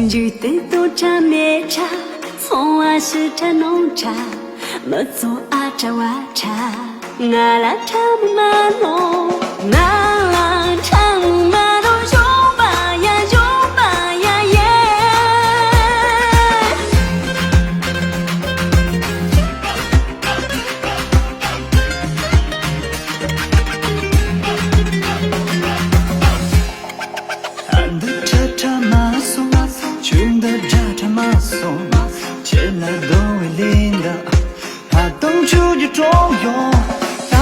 举杯斗茶灭茶，从啊是茶浓茶，么做啊茶哇茶，我来茶木马弄，我来茶木马弄，有吧呀有吧呀耶。俺的茶茶马送，穷的茶茶马送，钱来都为领的，他等出去中用，他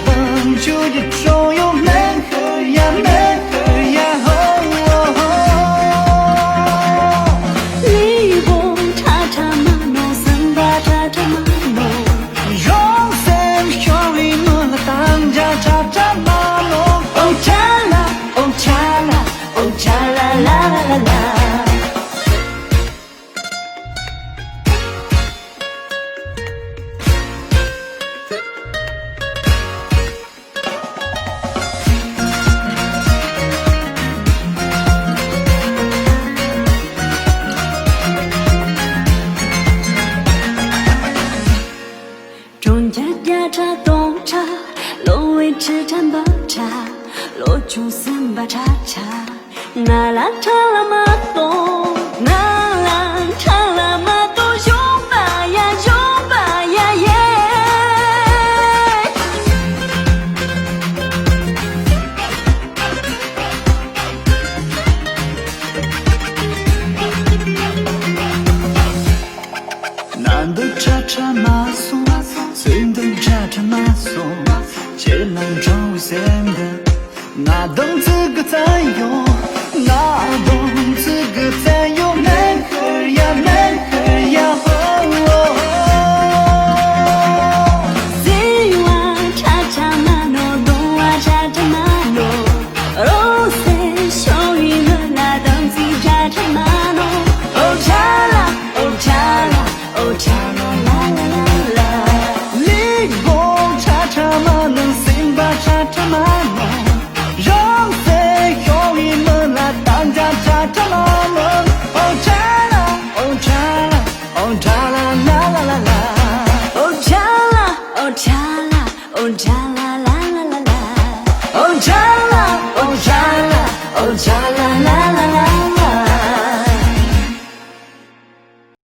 等出去中用，没喝呀没喝呀你不茶茶马弄，森巴茶茶马弄，用心用力弄了当家茶茶马弄，哦茶啦哦茶啦哦茶啦啦啦啦啦。中家家茶东茶，罗为吃茶白茶，罗出三把茶茶，那啦茶啦马东，那啦茶啦马东，有吧呀有吧呀耶。难得茶茶马送，孙等茶茶马送，钱囊装为先的，那等资格再用，那等资格再用，没喝呀没喝呀西哇茶茶马诺，东哇茶茶马诺，罗塞小雨们啦，当西茶茶马诺，哦茶啦哦茶啦哦茶啦啦啦啦啦。你讲茶茶马能行吧茶茶马能，让谁用你们来当家茶茶马能，哦茶啦哦茶啦哦茶啦啦啦啦啦。哦茶啦哦茶啦哦茶啦。